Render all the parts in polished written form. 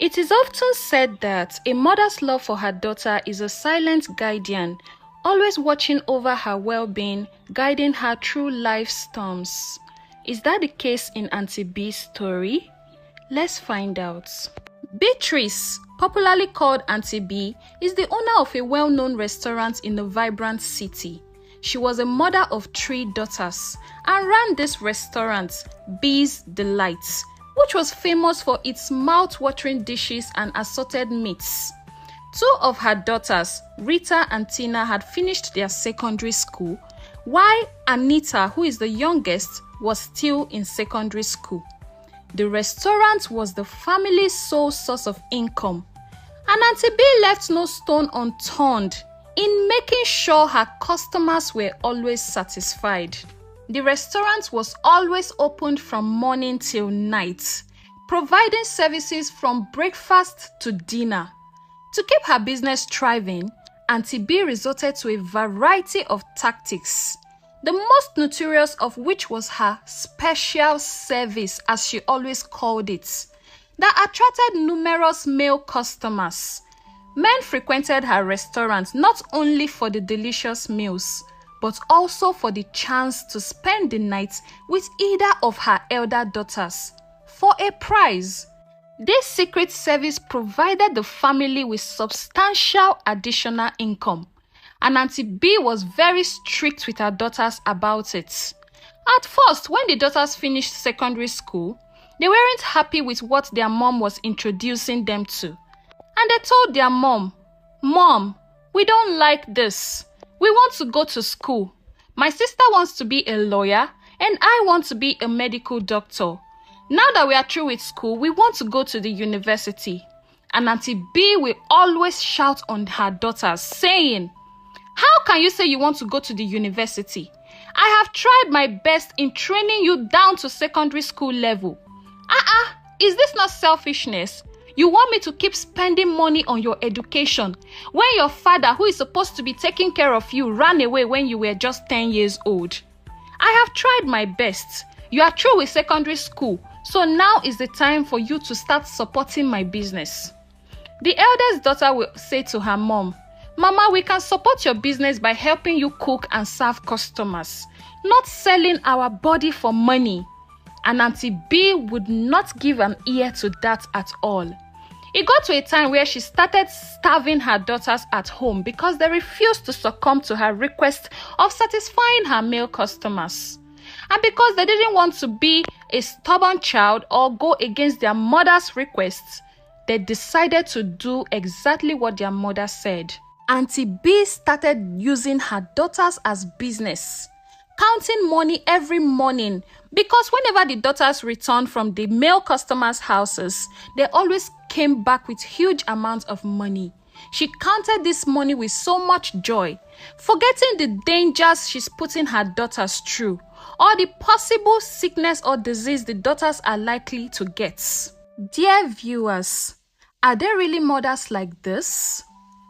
It is often said that a mother's love for her daughter is a silent guardian, always watching over her well-being, guiding her through life's storms. Is that the case in Auntie B's story? Let's find out. Beatrice, popularly called Auntie B, is the owner of a well-known restaurant in a vibrant city. She was a mother of 3 daughters and ran this restaurant, B's Delights, which was famous for its mouth-watering dishes and assorted meats. 2 of her daughters, Rita and Tina, had finished their secondary school, while Anita, who is the youngest, was still in secondary school. The restaurant was the family's sole source of income, and Auntie B left no stone unturned in making sure her customers were always satisfied. The restaurant was always opened from morning till night, providing services from breakfast to dinner. To keep her business thriving, Auntie B resorted to a variety of tactics, the most notorious of which was her special service, as she always called it, that attracted numerous male customers. Men frequented her restaurant not only for the delicious meals, but also for the chance to spend the night with either of her elder daughters for a price. This secret service provided the family with substantial additional income, and Auntie B was very strict with her daughters about it. At first, when the daughters finished secondary school, they weren't happy with what their mom was introducing them to, and they told their mom, "Mom, we don't like this. We want to go to school. My sister wants to be a lawyer and I want to be a medical doctor. Now that we are through with school, we want to go to the university." And Auntie B will always shout on her daughters, saying, "How can you say you want to go to the university? I have tried my best in training you down to secondary school level. Is this not selfishness? You want me to keep spending money on your education when your father, who is supposed to be taking care of you, ran away when you were just 10 years old? I have tried my best. You are through with secondary school, so now is the time for you to start supporting my business." The eldest daughter will say to her mom, "Mama, we can support your business by helping you cook and serve customers, not selling our body for money." And Auntie B would not give an ear to that at all. It got to a time where she started starving her daughters at home because they refused to succumb to her request of satisfying her male customers. And because they didn't want to be a stubborn child or go against their mother's requests, they decided to do exactly what their mother said. Auntie B started using her daughters as business, counting money every morning, because whenever the daughters returned from the male customers' houses, they always came back with huge amounts of money. She counted this money with so much joy, forgetting the dangers she's putting her daughters through, or the possible sickness or disease the daughters are likely to get. Dear viewers, are there really mothers like this?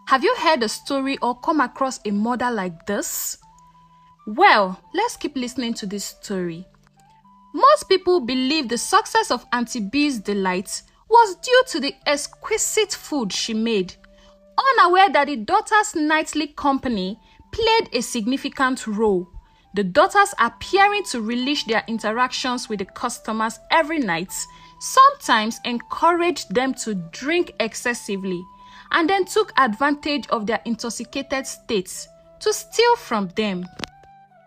Have you heard a story or come across a mother like this? Well, let's keep listening to this story. Most people believe the success of Auntie B's Delights was due to the exquisite food she made, unaware that the daughters' nightly company played a significant role. The daughters appearing to relish their interactions with the customers every night sometimes encouraged them to drink excessively and then took advantage of their intoxicated states to steal from them.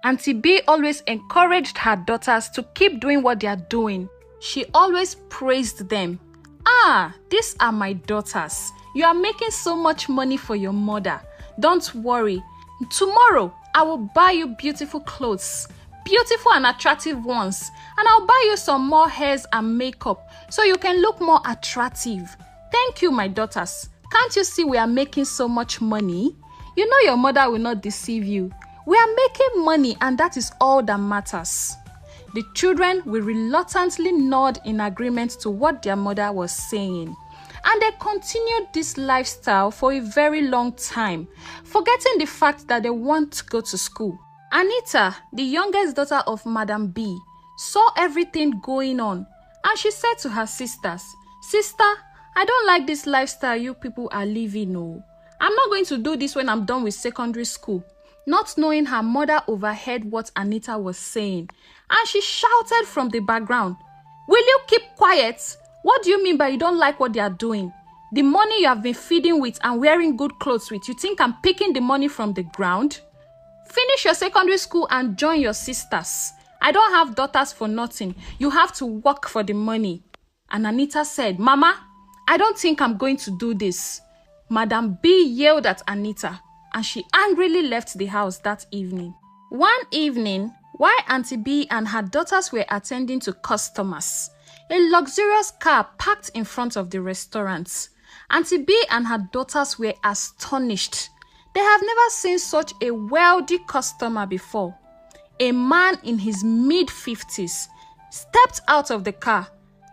Auntie B always encouraged her daughters to keep doing what they are doing. She always praised them. These are my daughters. You are making so much money for your mother. Don't worry. Tomorrow, I will buy you beautiful clothes, beautiful and attractive ones, and I'll buy you some more hairs and makeup so you can look more attractive. Thank you, my daughters. Can't you see we are making so much money? You know your mother will not deceive you. We are making money, and that is all that matters. The children will reluctantly nod in agreement to what their mother was saying, and they continued this lifestyle for a very long time, forgetting the fact that they want to go to school. Anita, the youngest daughter of Madam B, saw everything going on, and she said to her sisters, "Sister, I don't like this lifestyle you people are living, no. I'm not going to do this when I'm done with secondary school. Not knowing her mother overheard what Anita was saying, and she shouted from the background, "Will you keep quiet? What do you mean by you don't like what they are doing? The money you have been feeding with and wearing good clothes with, you think I'm picking the money from the ground? Finish your secondary school and join your sisters. I don't have daughters for nothing. You have to work for the money." And Anita said, "Mama, I don't think I'm going to do this." Madam B yelled at Anita, and she angrily left the house that evening. One evening, while Auntie B and her daughters were attending to customers, a luxurious car parked in front of the restaurant. Auntie B and her daughters were astonished. They have never seen such a wealthy customer before. A man in his mid-50s stepped out of the car,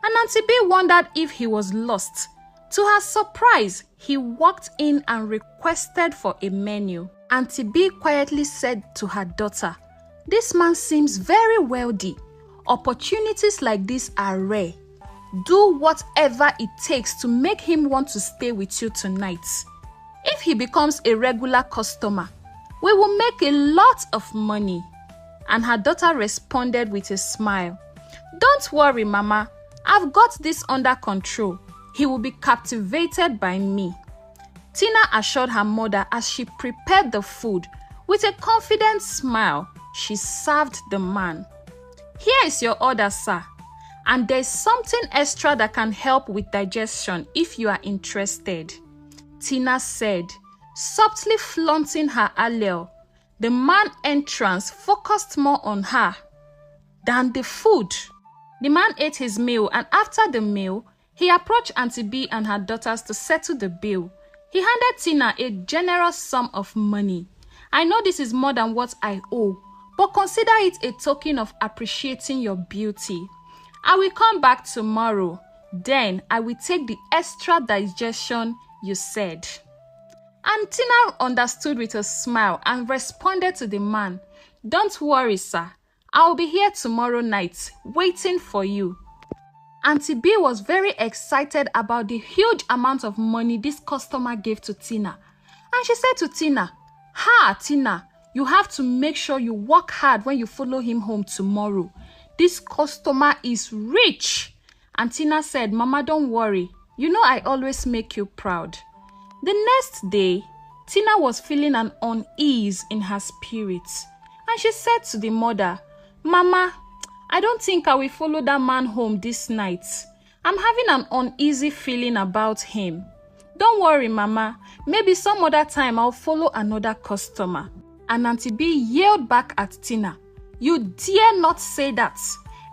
and Auntie B wondered if he was lost. To her surprise, he walked in and requested for a menu. Auntie B quietly said to her daughter, "This man seems very wealthy. Opportunities like this are rare. Do whatever it takes to make him want to stay with you tonight. If he becomes a regular customer, we will make a lot of money." And her daughter responded with a smile, "Don't worry, Mama. I've got this under control. He will be captivated by me." Tina assured her mother as she prepared the food. With a confident smile, she served the man. "Here is your order, sir. And there's something extra that can help with digestion if you are interested," Tina said, subtly flaunting her allure. The man's entrance focused more on her than the food. The man ate his meal, and after the meal, he approached Auntie B and her daughters to settle the bill. He handed Tina a generous sum of money. "I know this is more than what I owe, but consider it a token of appreciating your beauty. I will come back tomorrow. Then I will take the extra digestion you said." And Tina understood with a smile and responded to the man, "Don't worry, sir. I'll be here tomorrow night, waiting for you." Auntie B was very excited about the huge amount of money this customer gave to Tina. And she said to Tina, Tina, you have to make sure you work hard when you follow him home tomorrow. This customer is rich." And Tina said, "Mama, don't worry. You know I always make you proud." The next day, Tina was feeling an unease in her spirits. And she said to the mother, "Mama, I don't think I will follow that man home this night. I'm having an uneasy feeling about him." "Don't worry, Mama. Maybe some other time I'll follow another customer." And Auntie B yelled back at Tina, "You dare not say that.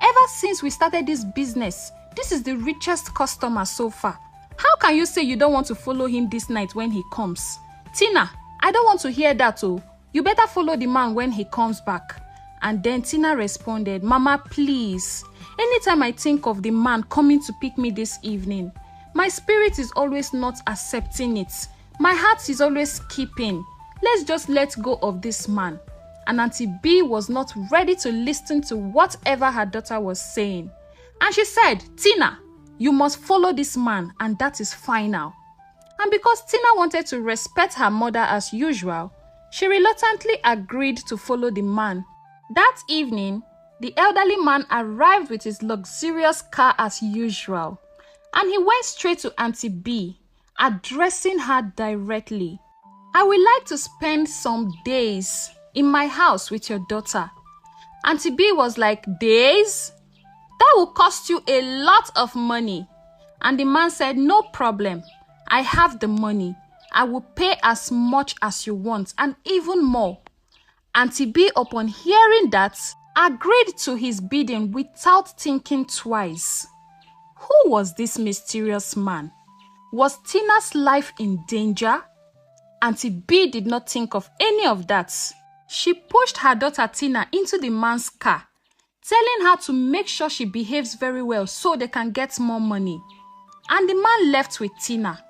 Ever since we started this business, this is the richest customer so far. How can you say you don't want to follow him this night when he comes? Tina, I don't want to hear that, oh. You better follow the man when he comes back." And then Tina responded, "Mama, please. Anytime I think of the man coming to pick me this evening, my spirit is always not accepting it. My heart is always skipping. Let's just let go of this man." And Auntie B was not ready to listen to whatever her daughter was saying. And she said, "Tina, you must follow this man, and that is final." And because Tina wanted to respect her mother as usual, she reluctantly agreed to follow the man. That evening, the elderly man arrived with his luxurious car as usual, and he went straight to Auntie B, addressing her directly. "I would like to spend some days in my house with your daughter." Auntie B was like, "Days? That will cost you a lot of money." And the man said, "No problem. I have the money. I will pay as much as you want and even more." Auntie B, upon hearing that, agreed to his bidding without thinking twice. Who was this mysterious man? Was Tina's life in danger? Auntie B did not think of any of that. She pushed her daughter Tina into the man's car, telling her to make sure she behaves very well so they can get more money. And the man left with Tina.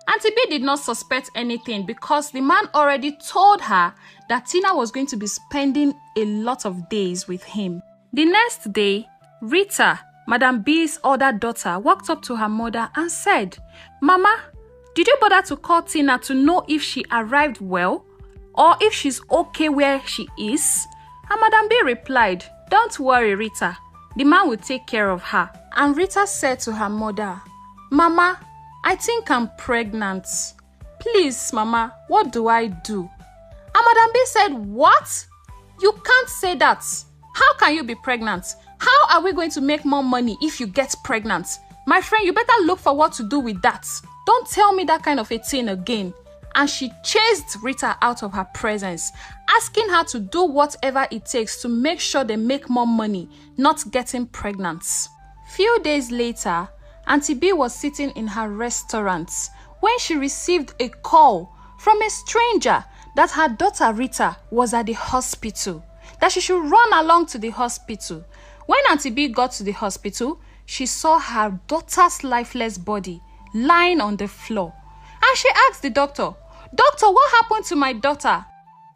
Auntie B did not suspect anything because the man already told her that Tina was going to be spending a lot of days with him. The next day, Rita, Madam B's other daughter walked up to her mother and said, "Mama, did you bother to call Tina to know if she arrived well or if she's okay where she is?" And Madam B replied, "Don't worry, Rita. The man will take care of her." And Rita said to her mother, "Mama, I think I'm pregnant. Please, Mama, what do I do?" And Madam B said, "What? You can't say that. How can you be pregnant? How are we going to make more money if you get pregnant? My friend, you better look for what to do with that. Don't tell me that kind of a thing again." And she chased Rita out of her presence, asking her to do whatever it takes to make sure they make more money, not getting pregnant. Few days later, Auntie B was sitting in her restaurant when she received a call from a stranger that her daughter Rita was at the hospital, that she should run along to the hospital. When Auntie B got to the hospital, she saw her daughter's lifeless body lying on the floor. And she asked the doctor, "Doctor, what happened to my daughter?"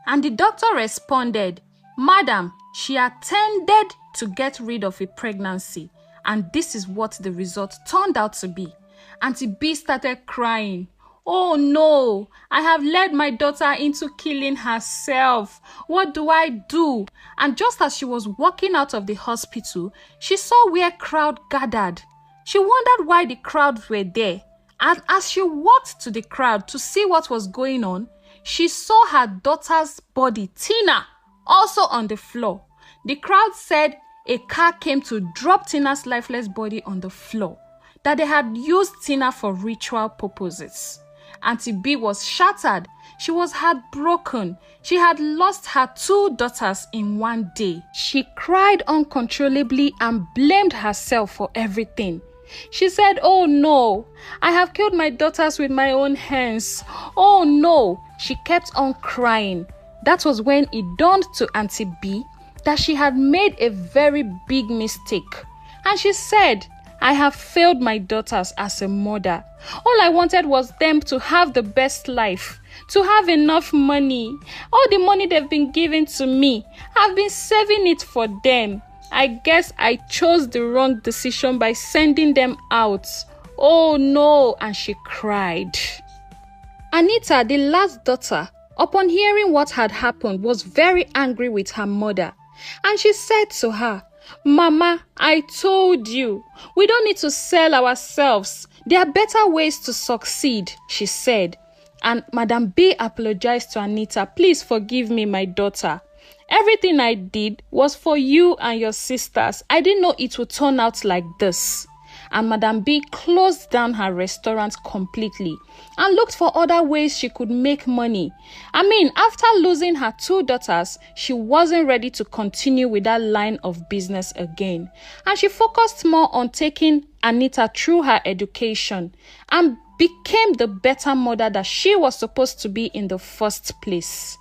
And the doctor responded, "Madam, she attended to get rid of a pregnancy. And this is what the result turned out to be." Auntie B started crying. "Oh no, I have led my daughter into killing herself. What do I do?" And just as she was walking out of the hospital, she saw where crowd gathered. She wondered why the crowds were there. And as she walked to the crowd to see what was going on, she saw her daughter's body, Tina, also on the floor. The crowd said a car came to drop Tina's lifeless body on the floor, that they had used Tina for ritual purposes. Auntie B was shattered. She was heartbroken. She had lost her 2 daughters in one day. She cried uncontrollably and blamed herself for everything. She said, "Oh no, I have killed my daughters with my own hands. Oh no." She kept on crying. That was when it dawned to Auntie B that she had made a very big mistake. And she said, "I have failed my daughters as a mother. All I wanted was them to have the best life, to have enough money. All the money they've been giving to me, I've been saving it for them. I guess I chose the wrong decision by sending them out. Oh no." And she cried. Anita, the last daughter, upon hearing what had happened, was very angry with her mother. And she said to her, "Mama, I told you, we don't need to sell ourselves. There are better ways to succeed," she said. And Madam B apologized to Anita. "Please forgive me, my daughter. Everything I did was for you and your sisters. I didn't know it would turn out like this." And Madam B closed down her restaurant completely and looked for other ways she could make money. After losing her 2 daughters, she wasn't ready to continue with that line of business again. And she focused more on taking Anita through her education and became the better mother that she was supposed to be in the first place.